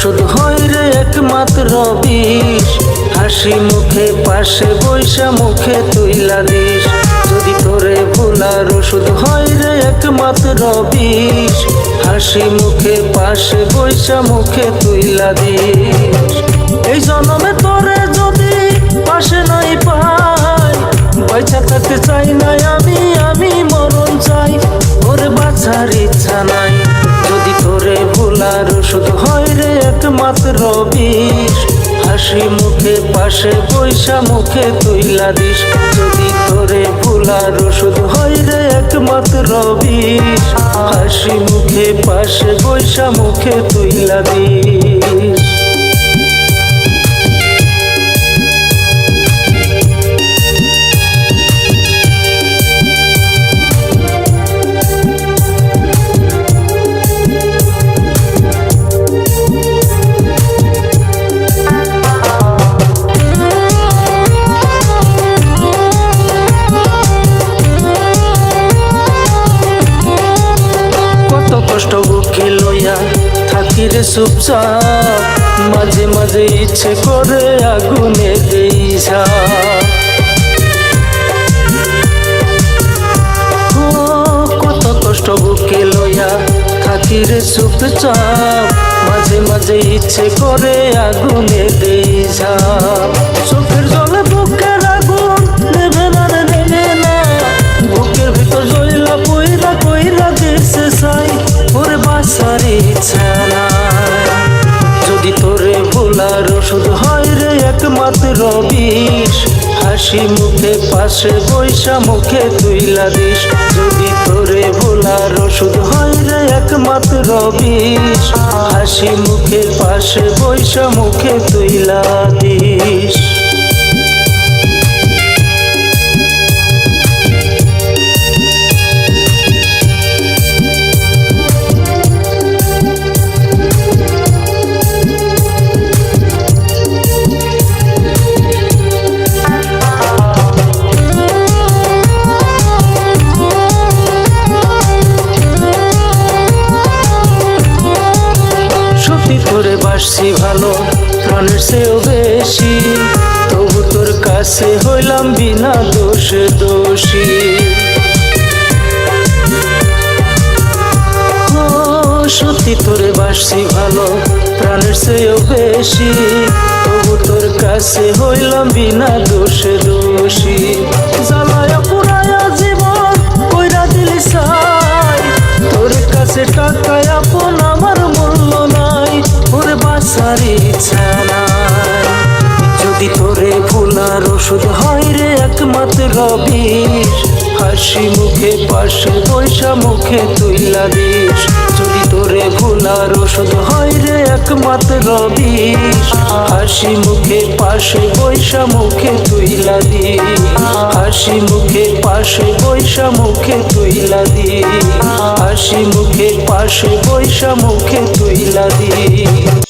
ওষুধ হয় রে একমাত্র বিষ। হাসি মুখে পাশে বৈশা মুখে তুইলা দিস। যদি তোরে ভুলার ওষুধ হয় রে একমাত্র বিষ। হাসি মুখে পাশে বৈশা মুখে তুইলা দিস। এই জন্মে তোরে যদি পাশে নাই পাই, বাইচা থাকতে চাই না আমি মরণ চাই। ওরে বাঁচার ইচ্ছা নাই। যদি তোরে ভুলার ওষুধ হয় রে একমাত্র বিষ। হাসি মুখে পাশে বৈশা মুখে তুইলা দিস। যদি তোরে ভুলার ওষুধ হয় রে একমাত্র বিষ। হাসি মুখে পাশে বৈশা মুখে তুইলা দিস। কষ্ট বুকে লইয়া থাকি রে চুপচাপ, মাঝে মাঝে ইচ্ছে করে আগুনে দেই ঝাঁপ। কত কষ্ট বুকে লইয়া থাকি রে চুপচাপ, মাঝে মাঝে ইচ্ছে করে আগুনে দেই ঝাঁপ। চোখের জলে বুকের আগুন নেবে না রে নেবে না, বুকের ভিতর জ্বলা পইরা কইরা দিছে ছাই। ওরে বাঁচার ইচ্ছা নাই। যদি তোরে ভুলার ওষুধ হয় রে একমাত্র বিষ। হাসি মুখে পাশে বৈশা মুখে তুইলা দিস। যদি তোরে ভুলার ওষুধ হয় রে একমাত্র বিষ। হাসি মুখে পাশে বৈশা মুখে তুইলা দিস। তোরে বাসছি ভালো প্রাণের চেয়েও বেশি, তবু তোর কাছে হইলাম বিনা দোষে দোষী। সত্যি তোরে বাসছি ভালো প্রাণের চেয়েও বেশি, তবু তোর কাছে হইলাম বিনা দোষে দোষী। জ্বালায়া পুরায়া জীবন কইরা দিলি ছাই, তোর কাছে টাকায় আপন আমার মূল্য নাই। ওরে বাঁচার ইচ্ছা নাই। যদি তোরে ভুলার ওষুধ হয় রে একমাত্র বিষ। হাসি মুখে পাশে বৈশা মুখে তুইলা দিস। যদি তোরে ভুলার ওষুধ হয় রে একমাত্র বিষ। হাসি মুখে পাশে বৈশা মুখে তুইলা দিস। হাসি মুখে পাশে বৈশা মুখে তুইলা দিস। হাসি মুখে পাশে বৈশা মুখে তুইলা দিস।